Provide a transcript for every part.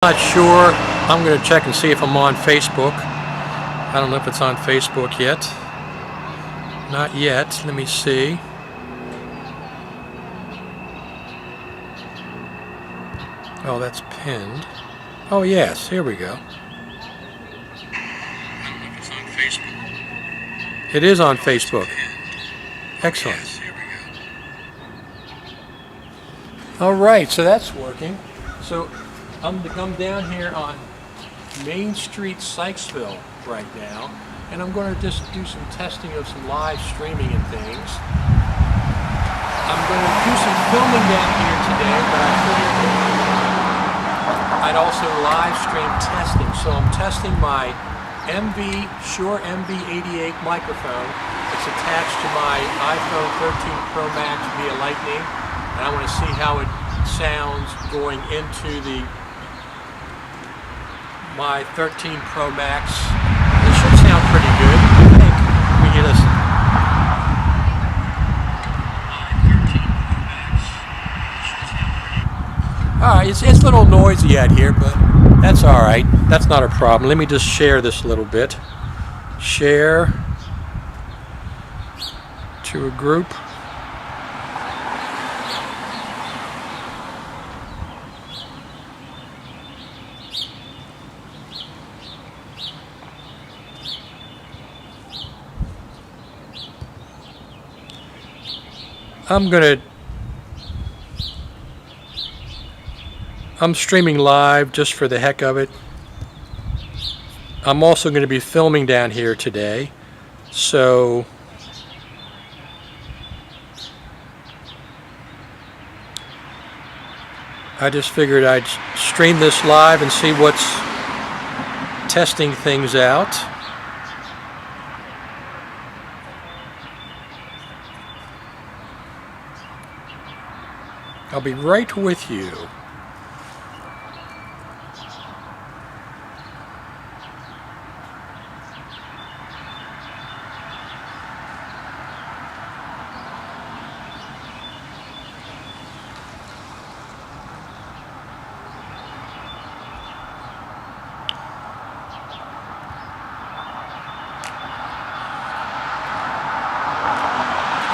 Not sure. I'm going to check and see if I'm on Facebook. I don't know if it's on Facebook yet. Not yet. Let me see. Oh, that's pinned. Oh, yes. Here we go. I don't know if it's on Facebook. It is on Facebook. Excellent. Yes, here we go. All right, so that's working. So I'm down here on Main Street, Sykesville right now, and I'm going to just do some testing of some live streaming and things. I'm going to do some filming down here today, but I figured I'd also live stream testing. So I'm testing my Shure MV88 microphone. It's attached to my iPhone 13 Pro Max via Lightning, and I want to see how it sounds going into my 13 Pro Max. It should sound pretty good, I think. Let me hear this. Alright, it's a little noisy out here, but that's alright. That's not a problem. Let me just share this a little bit. Share to a group. I'm streaming live just for the heck of it. I'm also going to be filming down here today, so I just figured I'd stream this live and see what's testing things out. I'll be right with you.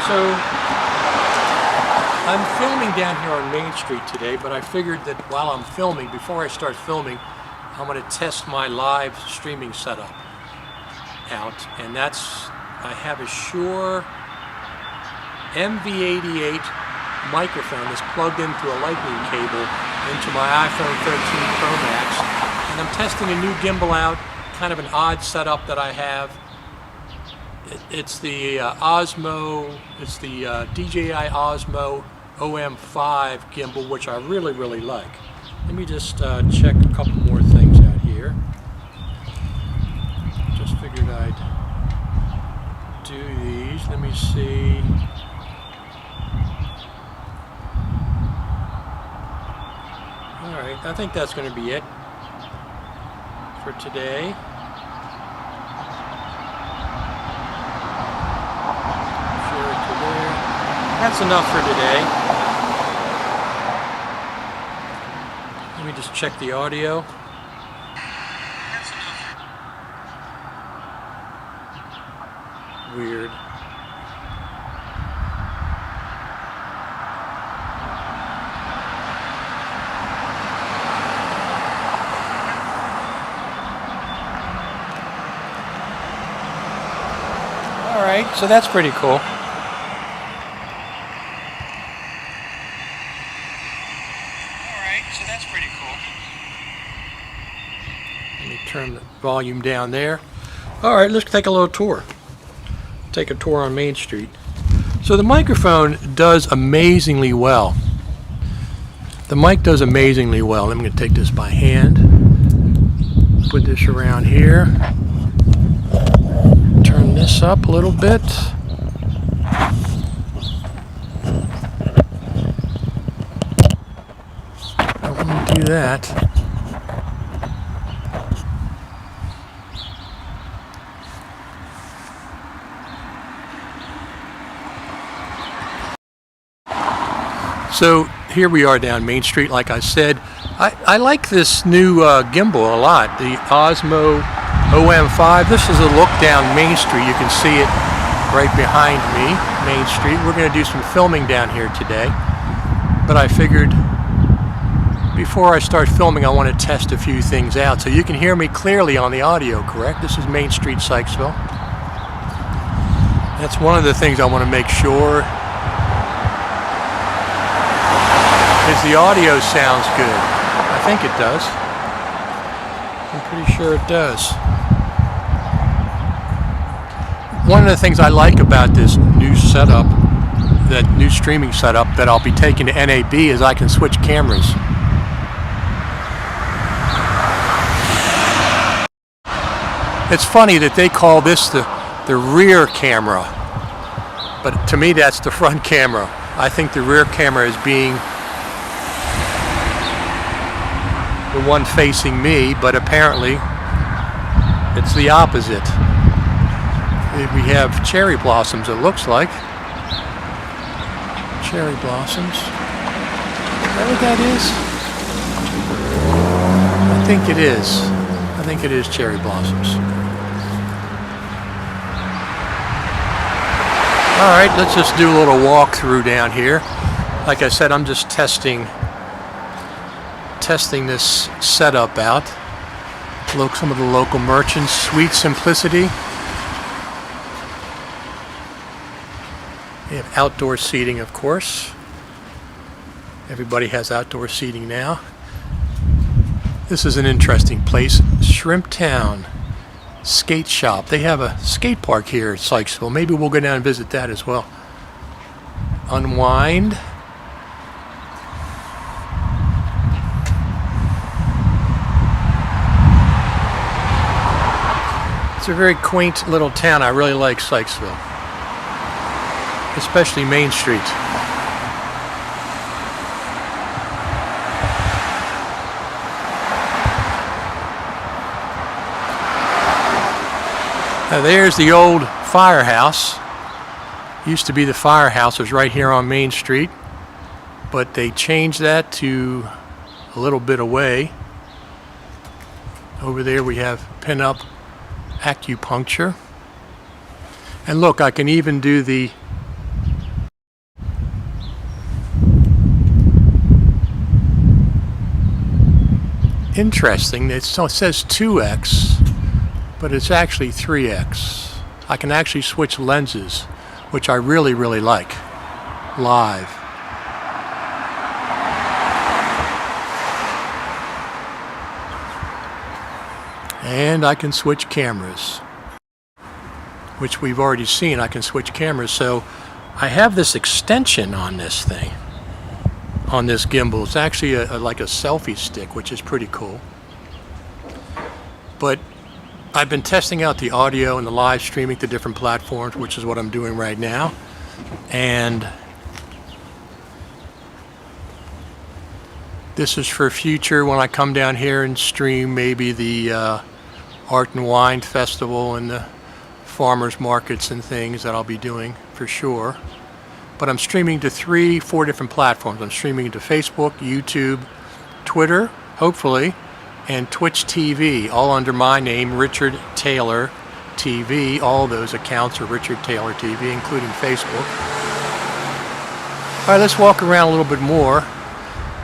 So I'm filming down here on Main Street today, but I figured that while I'm filming, before I start filming, I'm going to test my live streaming setup out. And I have a Shure MV88 microphone that's plugged into a lightning cable into my iPhone 13 Pro Max. And I'm testing a new gimbal out, kind of an odd setup that I have. It's the Osmo, it's the DJI Osmo OM5 gimbal, which I really, really like. Let me just check a couple more things out here. Just figured I'd do these. Let me see. Alright, I think that's going to be it for today. That's enough for today. Let me just check the audio. That's enough. Weird. All right, so that's pretty cool. Let me turn the volume down there. Alright, let's take a little tour. Take a tour on Main Street. So the microphone does amazingly well. The mic does amazingly well. I'm going to take this by hand. Put this around here. Turn this up a little bit. I don't want to do that. So here we are down Main Street. Like I said, I like this new gimbal a lot, the Osmo OM5. This is a look down Main Street. You can see it right behind me, Main Street. We're going to do some filming down here today, but I figured before I start filming I want to test a few things out so you can hear me clearly on the audio, correct? This is Main Street, Sykesville. That's one of the things I want to make sure is the audio sounds good. I think it does. I'm pretty sure it does. One of the things I like about this new setup, that new streaming setup that I'll be taking to NAB, is I can switch cameras. It's funny that they call this the rear camera, but to me that's the front camera. I think the rear camera is being the one facing me, but apparently it's the opposite. We have cherry blossoms, it looks like. Cherry blossoms. Is that what that is? I think it is. I think it is cherry blossoms. Alright, let's just do a little walkthrough down here. Like I said, I'm just testing this setup out. Look, some of the local merchants. Sweet Simplicity. They have outdoor seating, of course. Everybody has outdoor seating now. This is an interesting place. Shrimp Town Skate Shop. They have a skate park here at Sykesville. Maybe we'll go down and visit that as well. Unwind. It's a very quaint little town. I really like Sykesville, especially Main Street. Now there's the old firehouse. Used to be the firehouse, was right here on Main Street, but they changed that to a little bit away. Over there we have pin-up acupuncture. And look, I can even do the interesting, it says 2x, but it's actually 3x. I can actually switch lenses, which I really, really like, live. And I can switch cameras, which we've already seen. I can switch cameras. So I have this extension on this thing, on this gimbal. It's actually like a selfie stick, which is pretty cool. But I've been testing out the audio and the live streaming to different platforms, which is what I'm doing right now. And this is for future when I come down here and stream maybe the Art and Wine Festival and the farmers markets and things that I'll be doing for sure. But I'm streaming to 3-4 different platforms. I'm streaming to Facebook, YouTube, Twitter, hopefully, and Twitch TV, all under my name, Richard Taylor TV. All those accounts are Richard Taylor TV, including Facebook. All right, let's walk around a little bit more.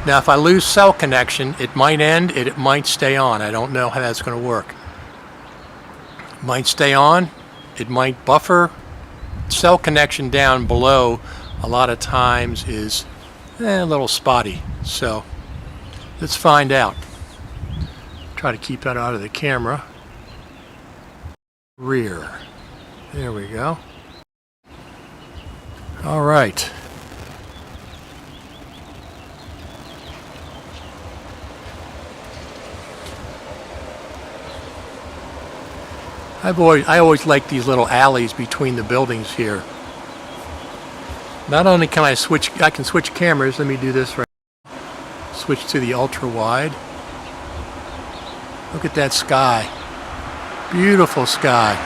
Now, if I lose cell connection, it might end, it might stay on. I don't know how that's going to work. It might stay on, it might buffer. Cell connection down below a lot of times is a little spotty. So let's find out. Try to keep that out of the camera. Rear. There we go. All right. I always like these little alleys between the buildings here. Not only can I can switch cameras. Let me do this right now. Switch to the ultra wide. Look at that sky. Beautiful sky.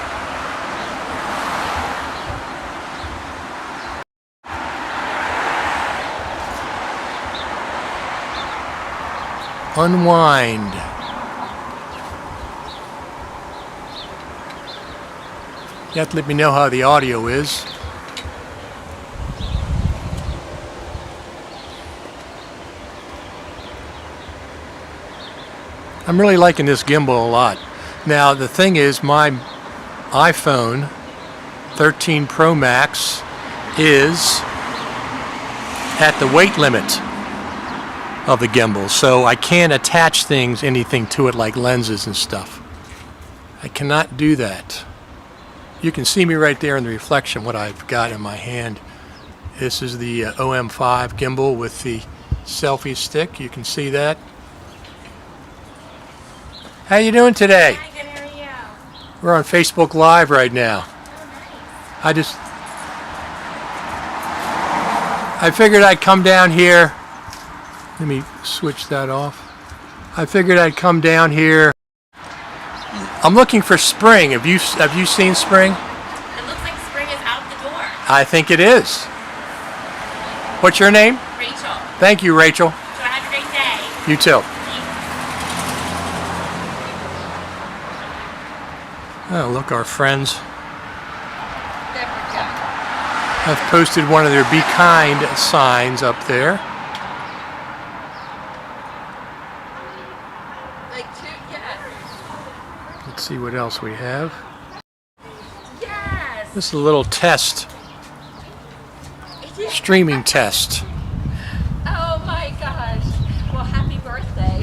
unwind. You have to let me know how the audio is. I'm really liking this gimbal a lot. Now the thing is, my iPhone 13 Pro Max is at the weight limit of the gimbal, so I can't attach anything to it like lenses and stuff. I cannot do that. You can see me right there in the reflection what I've got in my hand. This is the OM5 gimbal with the selfie stick. You can see that. How you doing today? Hi, good, how are you? We're on Facebook Live right now. Oh, nice. I figured I'd come down here. Let me switch that off. I figured I'd come down here. I'm looking for spring. Have you seen spring? It looks like spring is out the door. I think it is. What's your name? Rachel. Thank you, Rachel. So have a great day. You too. Oh, look, our friends have posted one of their Be Kind signs up there. Let's see what else we have. Yes. This is a little test, streaming test. Oh my gosh. Well, happy birthday.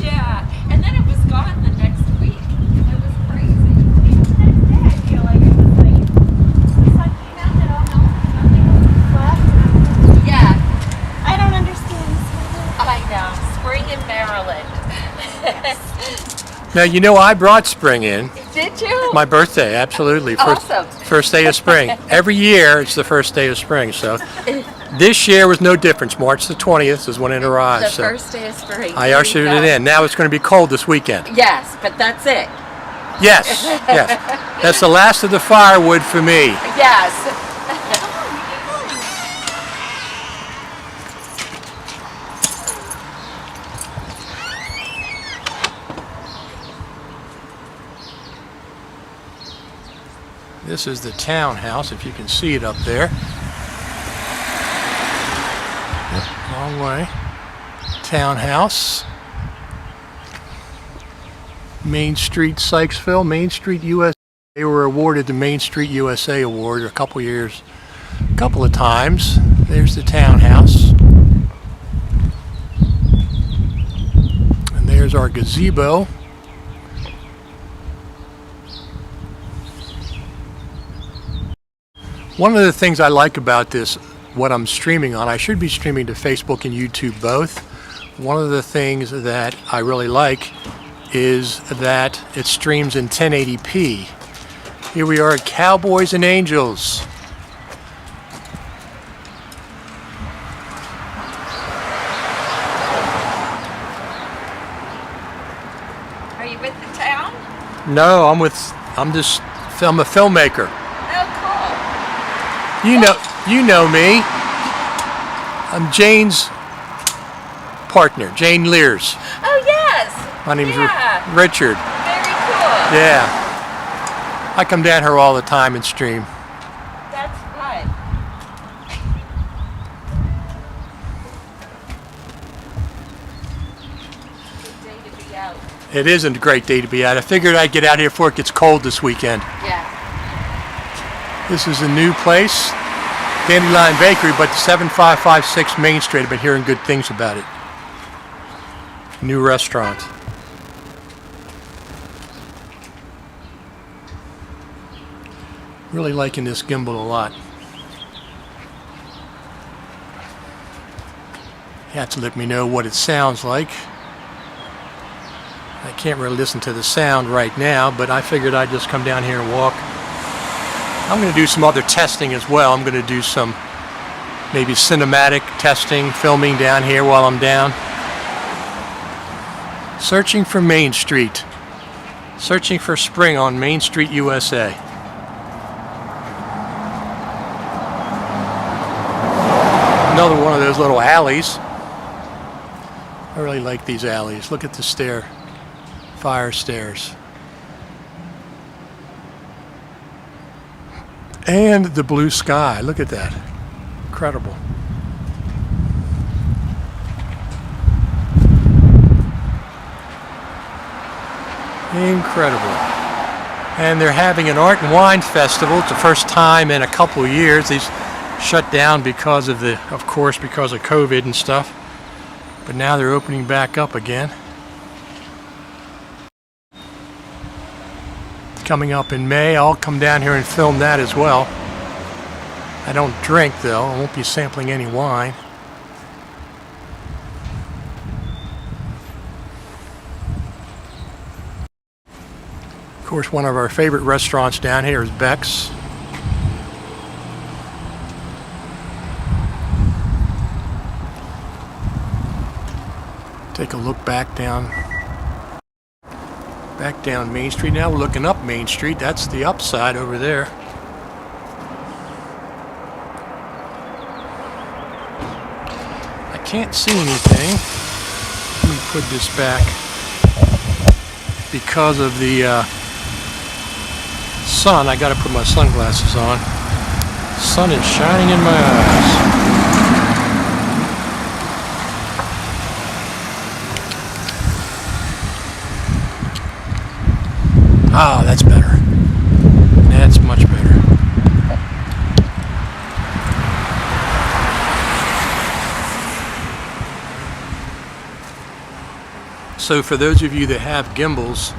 Yeah. And then it was gone the next week. It was crazy. The next day I feel like it was like, it's like you found it all nothing was left. Yeah. I don't understand. I know. Spring in Maryland. Now, you know, I brought spring in. Did you? My birthday, absolutely. Awesome. First day of spring. Every year it's the first day of spring. So this year was no difference. March the 20th is when it arrived. The so first day of spring. I ushered it in. Now it's going to be cold this weekend. Yes, but that's it. Yes, yes. That's the last of the firewood for me. Yes. This is the townhouse, if you can see it up there. Yep, long way. Townhouse. Main Street, Sykesville, Main Street, USA. They were awarded the Main Street USA Award a couple of times. There's the townhouse. And there's our gazebo. One of the things I like about this, what I'm streaming on, I should be streaming to Facebook and YouTube both. One of the things that I really like is that it streams in 1080p. Here we are at Cowboys and Angels. Are you with the town? No, I'm a filmmaker. Oh, You know me. I'm Jane's partner, Jane Lears. cool. Oh, yes. My name's Yeah. Richard. Very cool. Yeah. I come down here all the time and stream. That's fun. Good day to be out. It isn't a great day to be out. I figured I'd get out here before it gets cold this weekend. Yeah. This is a new place, Dandelion Bakery, but 7556 Main Street. I've been hearing good things about it. New restaurant. Really liking this gimbal a lot. You have to let me know what it sounds like. I can't really listen to the sound right now, but I figured I'd just come down here and walk. I'm going to do some other testing as well. I'm going to do some maybe cinematic testing, filming down here while I'm down. Searching for Main Street. Searching for spring on Main Street, USA. Another one of those little alleys. I really like these alleys. Look at the fire stairs. And the blue sky. Look at that. Incredible. Incredible. And they're having an art and wine festival. It's the first time in a couple of years. These shut down because of course, because of COVID and stuff. But now they're opening back up again. Coming up in May, I'll come down here and film that as well. I don't drink though. I won't be sampling any wine. Of course, one of our favorite restaurants down here is Beck's. Take a look back down Main Street. Now we're looking up Main Street. That's the upside over there. I can't see anything. Let me put this back. Because of the sun, I gotta put my sunglasses on. Sun is shining in my eyes. Ah, that's better. That's much better. So for those of you that have gimbals,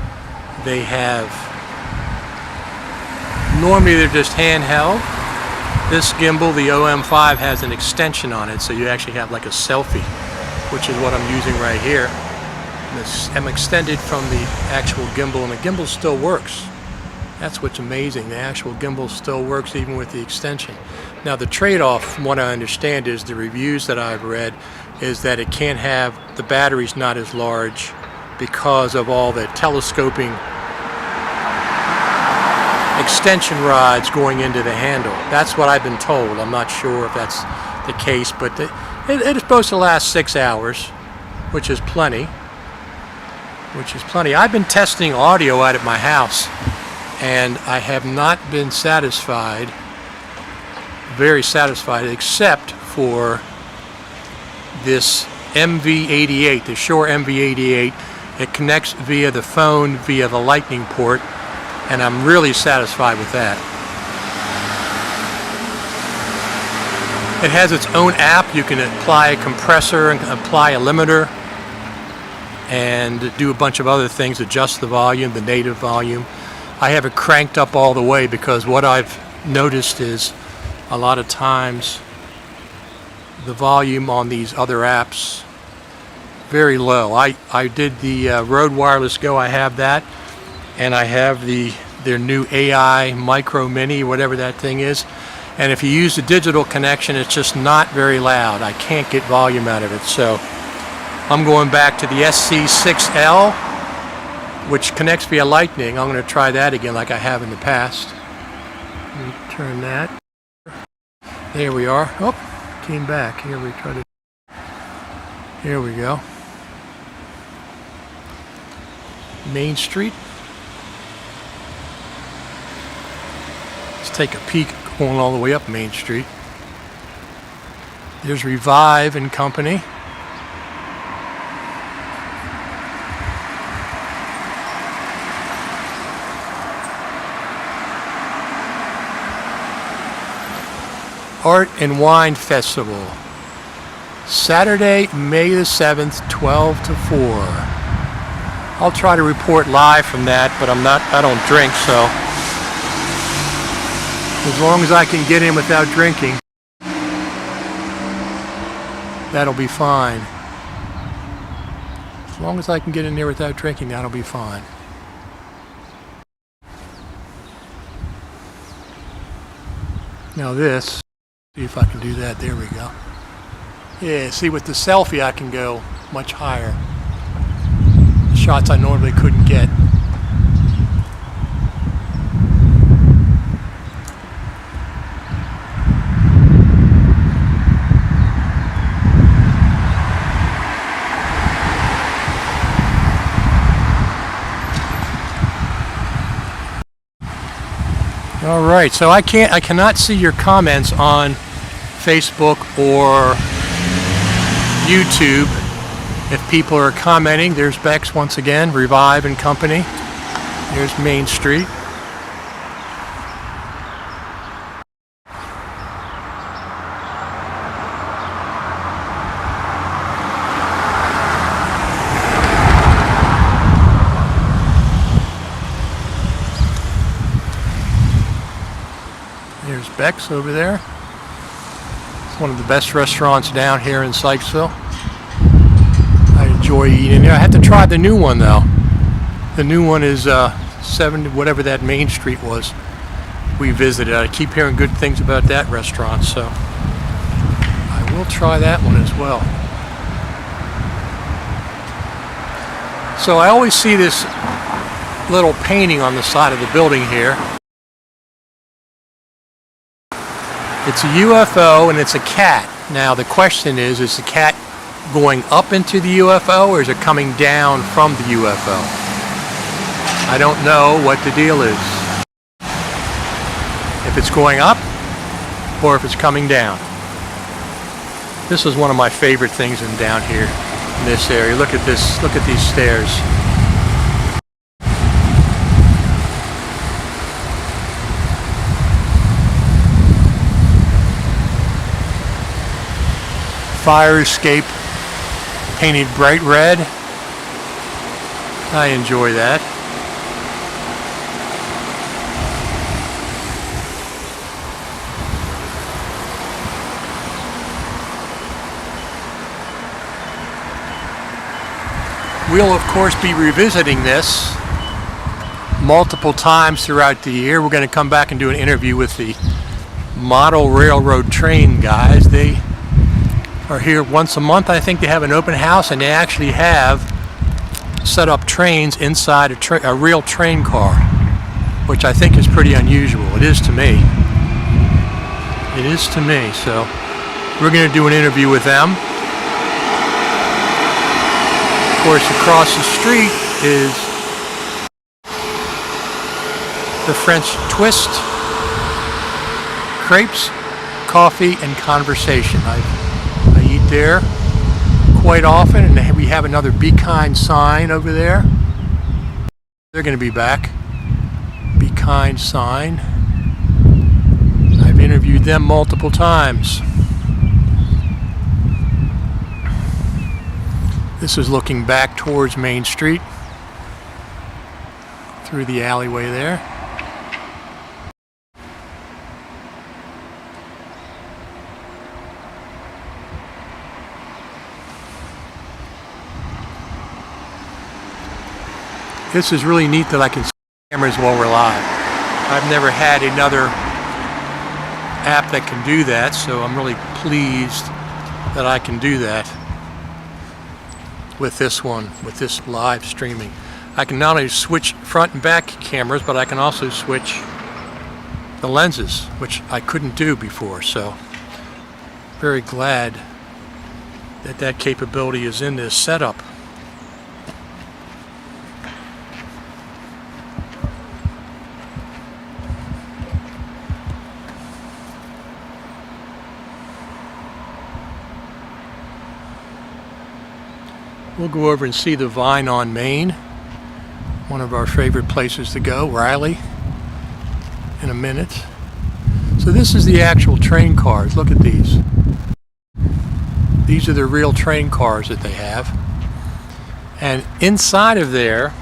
they have, normally they're just handheld. This gimbal, the OM5, has an extension on it, so you actually have like a selfie, which is what I'm using right here. I'm extended from the actual gimbal, and the gimbal still works. That's what's amazing. The actual gimbal still works even with the extension. Now the trade-off, from what I understand, is the reviews that I've read, is that it can't have, the battery's not as large because of all the telescoping extension rods going into the handle. That's what I've been told. I'm not sure if that's the case, but it is supposed to last 6 hours, which is plenty. I've been testing audio out at my house, and I have not been satisfied, very satisfied, except for this MV88, the Shure MV88. It connects via the phone, via the lightning port, and I'm really satisfied with that. It has its own app. You can apply a compressor and apply a limiter and do a bunch of other things, adjust the volume, the native volume. I have it cranked up all the way because what I've noticed is a lot of times the volume on these other apps very low. I did the Rode Wireless Go. I have that, and I have their new AI Micro Mini, whatever that thing is. And if you use the digital connection, it's just not very loud. I can't get volume out of it. So I'm going back to the SC6L, which connects via lightning. I'm going to try that again like I have in the past. Let me turn that. There we are. Oh, came back. Here we try to. Here we go. Main Street. Let's take a peek going all the way up Main Street. There's Revive and Company. Art and Wine Festival, Saturday, May the 7th, 12 to 4. I'll try to report live from that, but I don't drink, so as long as I can get in without drinking, that'll be fine. As long as I can get in there without drinking, that'll be fine. Now this, see if I can do that. There we go. Yeah, see, with the selfie I can go much higher. Shots I normally couldn't get. All right, so I cannot see your comments on Facebook or YouTube. If people are commenting, there's Bex once again, Revive and Company. There's Main Street. There's Bex over there. It's one of the best restaurants down here in Sykesville. I enjoy eating there. I have to try the new one though. The new one is 7, whatever that Main Street was. We visited. I keep hearing good things about that restaurant, so I will try that one as well. So I always see this little painting on the side of the building here. It's a UFO and it's a cat. Now the question is the cat going up into the UFO or is it coming down from the UFO? I don't know what the deal is. If it's going up or if it's coming down. This is one of my favorite things down here in this area. Look at this, look at these stairs. Fire escape painted bright red. I enjoy that. We'll of course be revisiting this multiple times throughout the year. We're going to come back and do an interview with the model railroad train guys. They are here once a month. I think they have an open house and they actually have set up trains inside a real train car, which I think is pretty unusual. It is to me. It is to me. So we're going to do an interview with them. Of course, across the street is the French Twist, crepes, coffee, and conversation. I eat there quite often, and we have another Be Kind sign over there. They're going to be back. Be Kind sign. I've interviewed them multiple times. This is looking back towards Main Street through the alleyway there. This is really neat that I can see cameras while we're live. I've never had another app that can do that, so I'm really pleased that I can do that with this one, with this live streaming. I can not only switch front and back cameras, but I can also switch the lenses, which I couldn't do before, so very glad that that capability is in this setup. We'll go over and see the Vine on Main, one of our favorite places to go, Riley, in a minute. So this is the actual train cars. Look at these. These are the real train cars that they have. And inside of there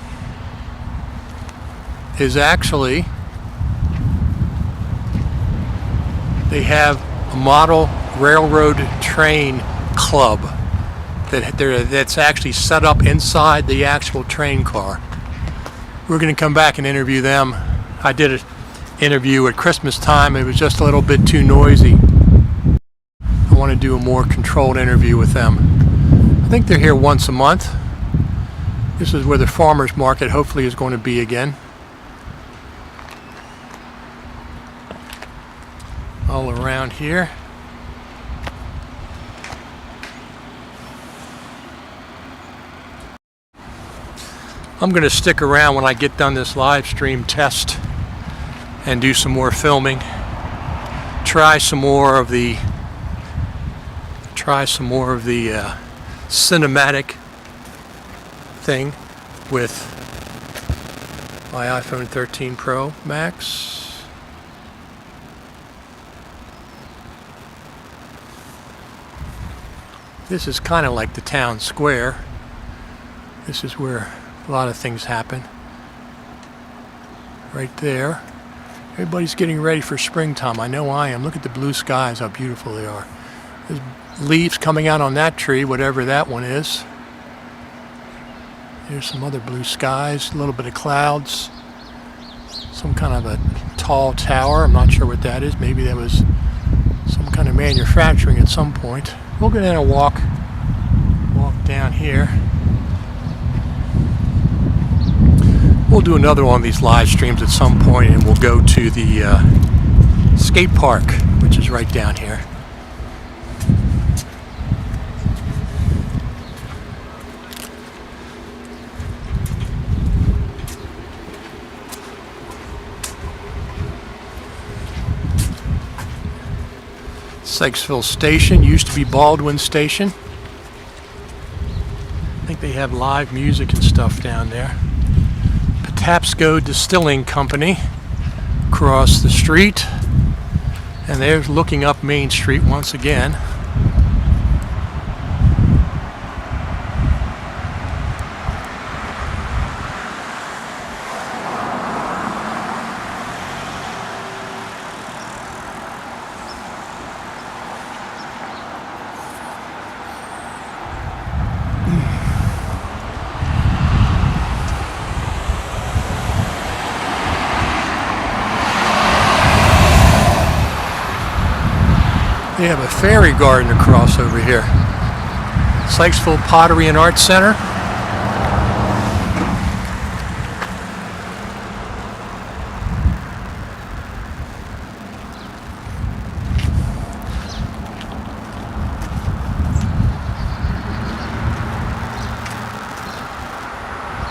is actually, they have a model railroad train club that's actually set up inside the actual train car. We're going to come back and interview them. I did an interview at Christmas time. It was just a little bit too noisy. I want to do a more controlled interview with them. I think they're here once a month. This is where the farmers market hopefully is going to be again. All around here. I'm going to stick around when I get done this live stream test and do some more filming. Try some more of the cinematic thing with my iPhone 13 Pro Max. This is kind of like the town square. This is where a lot of things happen. Right there. Everybody's getting ready for springtime. I know I am. Look at the blue skies, how beautiful they are. There's leaves coming out on that tree, whatever that one is. There's some other blue skies, a little bit of clouds. Some kind of a tall tower. I'm not sure what that is. Maybe that was some kind of manufacturing at some point. We'll go down and walk down here. We'll do another one of these live streams at some point, and we'll go to the skate park, which is right down here. Sykesville Station used to be Baldwin Station. I think they have live music and stuff down there. Patapsco Distilling Company across the street, and they're looking up Main Street once again. They have a fairy garden across over here. Sykesville Pottery and Art Center.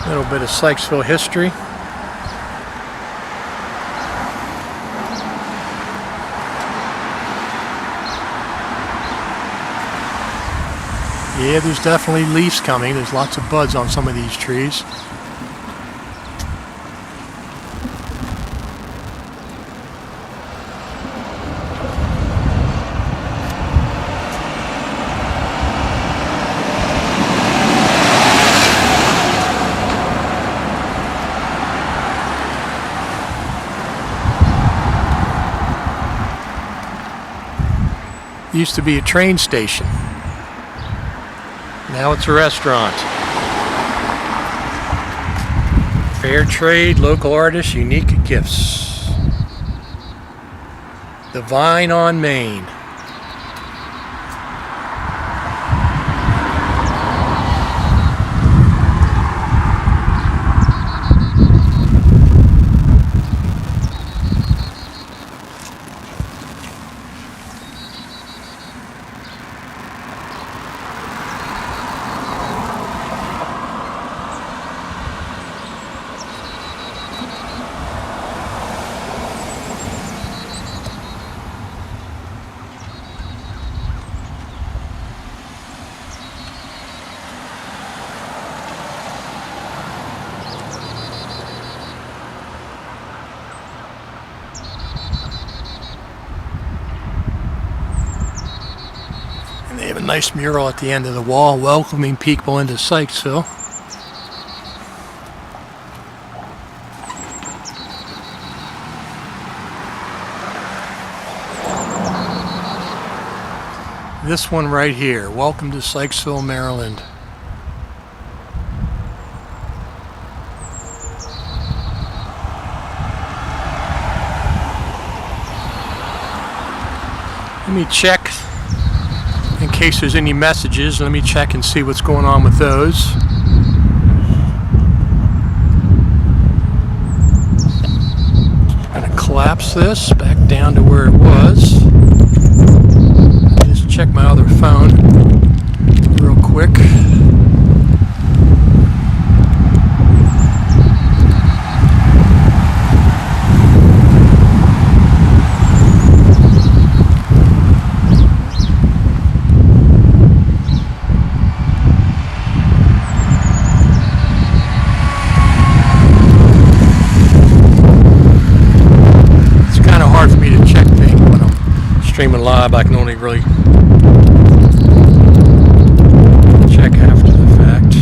A little bit of Sykesville history. Yeah, there's definitely leaves coming. There's lots of buds on some of these trees. Used to be a train station. Now it's a restaurant. Fair trade, local artists, unique gifts. The Vine on Main. They have a nice mural at the end of the wall welcoming people into Sykesville. This one right here, welcome to Sykesville, Maryland. Let me check. In case there's any messages, let me check and see what's going on with those. I'm going to collapse this back down to where it was. Just check my other phone real quick. streaming live, I can only really check after the fact.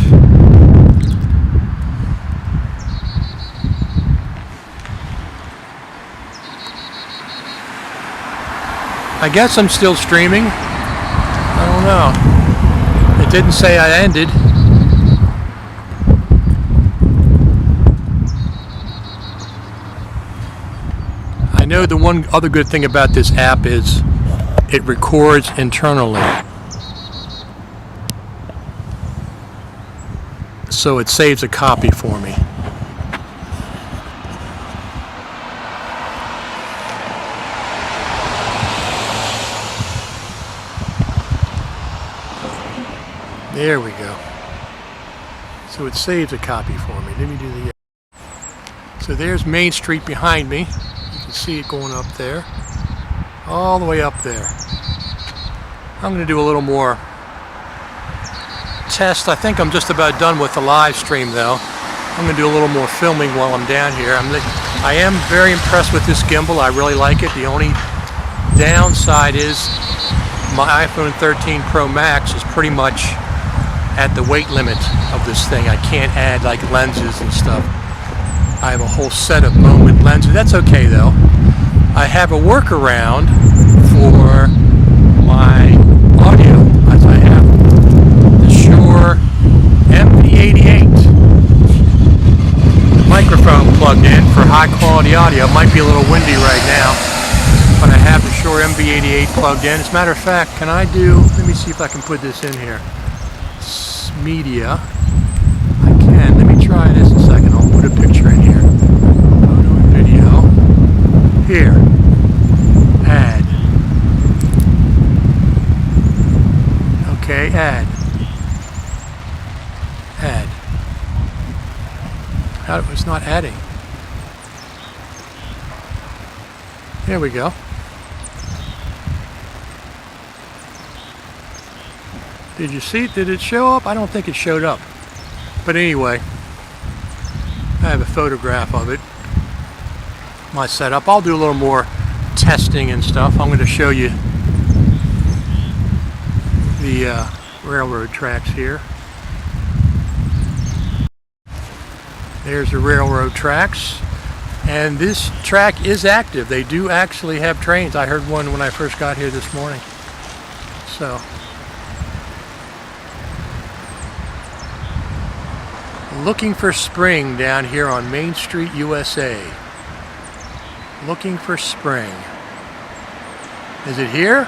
I guess I'm still streaming. I don't know. It didn't say I ended. I know the one other good thing about this app is it records internally. So it saves a copy for me. There we go. So it saves a copy for me. Let me do the... So there's Main Street behind me. You can see it going up there. All the way up there. I'm going to do a little more test. I think I'm just about done with the live stream though. I'm going to do a little more filming while I'm down here. I am very impressed with this gimbal. I really like it. The only downside is my iPhone 13 Pro Max is pretty much at the weight limit of this thing. I can't add like lenses and stuff. I have a whole set of moment lenses. That's okay though. I have a workaround for my audio, as I have the Shure MV88 microphone plugged in for high quality audio. It might be a little windy right now, but I have the Shure MV88 plugged in. As a matter of fact, can I do, let me see if I can put this in here. Media. I can. Let me try this a second. I'll put a picture in here. Photo and video. Here. Add. Okay, add. Add. How, it's not adding. There we go. Did you see it? Did it show up? I don't think it showed up. But anyway, I have a photograph of it. My setup. I'll do a little more testing and stuff. I'm going to show you the railroad tracks here. There's the railroad tracks. And this track is active. They do actually have trains. I heard one when I first got here this morning. So... looking for spring down here on Main Street, USA. Looking for spring. Is it here?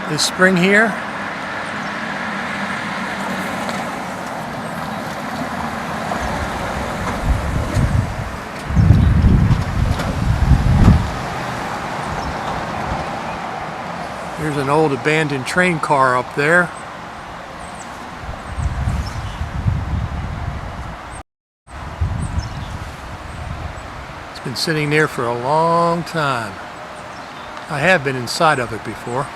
Is spring here? There's an old abandoned train car up there. Been sitting there for a long time. I have been inside of it before.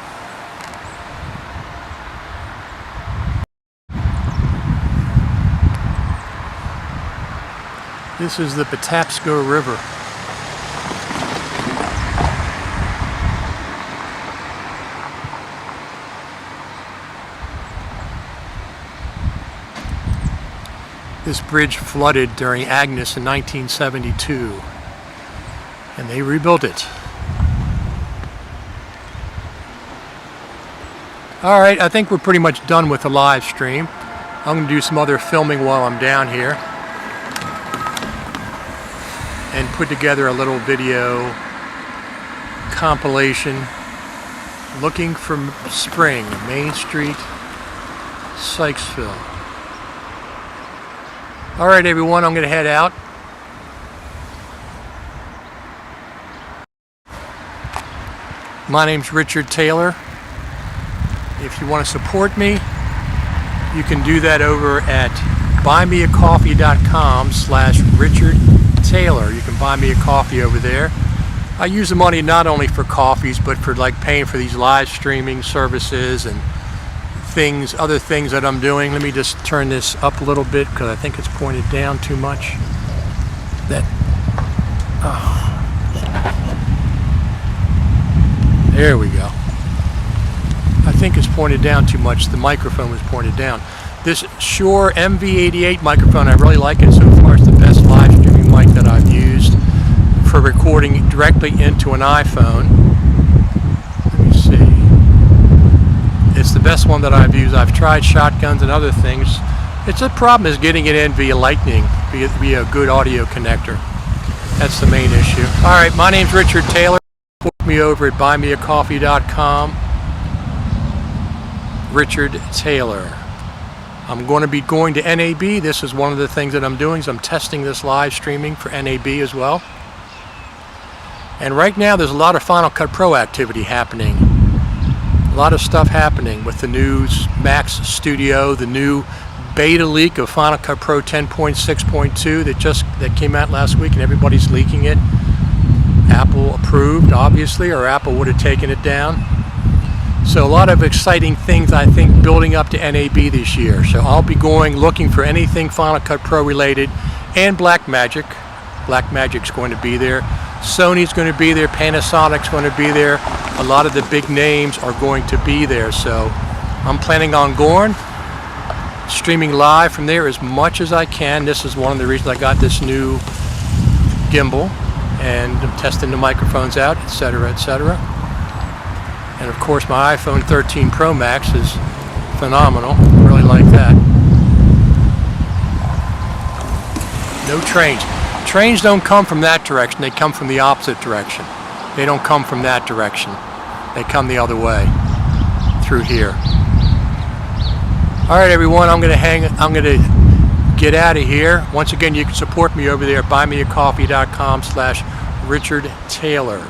This is the Patapsco River. This bridge flooded during Agnes in 1972. And they rebuilt it. Alright, I think we're pretty much done with the live stream. I'm going to do some other filming while I'm down here. And put together a little video compilation. Looking for spring, Main Street, Sykesville. Alright everyone, I'm going to head out. My name's Richard Taylor. If you want to support me, you can do that over at buymeacoffee.com/Richard Taylor. You can buy me a coffee over there. I use the money not only for coffees, but for like paying for these live streaming services and things, other things that I'm doing. Let me just turn this up a little bit because I think it's pointed down too much. There we go. I think it's pointed down too much. The microphone was pointed down. This Shure MV88 microphone, I really like it so far. It's the best live streaming mic that I've used for recording directly into an iPhone. Let me see. It's the best one that I've used. I've tried shotguns and other things. It's a problem is getting it in via Lightning, via a good audio connector. That's the main issue. All right, my name's Richard Taylor. Support me over at buymeacoffee.com. Richard Taylor. I'm going to be going to NAB. This is one of the things that I'm doing. Is I'm testing this live streaming for NAB as well. And right now there's a lot of Final Cut Pro activity happening. A lot of stuff happening with the new Max Studio, the new beta leak of Final Cut Pro 10.6.2 that came out last week, and everybody's leaking it. Apple approved, obviously, or Apple would have taken it down. So a lot of exciting things, I think, building up to NAB this year. So I'll be going looking for anything Final Cut Pro related, and Blackmagic. Blackmagic's going to be there. Sony's going to be there. Panasonic's going to be there. A lot of the big names are going to be there. So I'm planning on going, streaming live from there as much as I can. This is one of the reasons I got this new gimbal, and I'm testing the microphones out, etc., etc. And of course my iPhone 13 Pro Max is phenomenal. Really like that. No trains. Trains don't come from that direction. They come from the opposite direction. They don't come from that direction. They come the other way through here. All right, everyone, I'm going to get out of here. Once again, you can support me over there at buymeacoffee.com/Richard Taylor.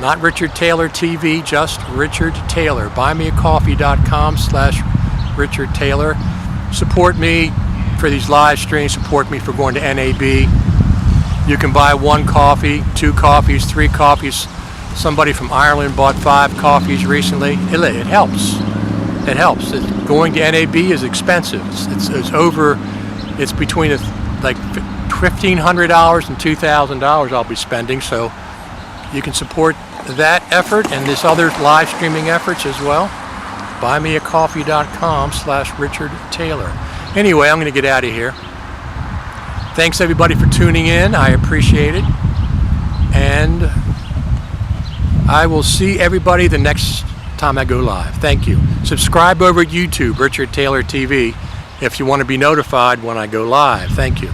Not Richard Taylor TV, just Richard Taylor. Buymeacoffee.com/Richard Taylor. Support me for these live streams. Support me for going to NAB. You can buy 1 coffee, 2 coffees, 3 coffees. Somebody from Ireland bought 5 coffees recently. It helps. It helps. Going to NAB is expensive. It's between like $1,500 and $2,000 I'll be spending. So you can support that effort and this other live streaming efforts as well. Buymeacoffee.com/Richard Taylor. Anyway, I'm going to get out of here. Thanks everybody for tuning in. I appreciate it. And I will see everybody the next time I go live. Thank you. Subscribe over at YouTube, Richard Taylor TV, if you want to be notified when I go live. Thank you.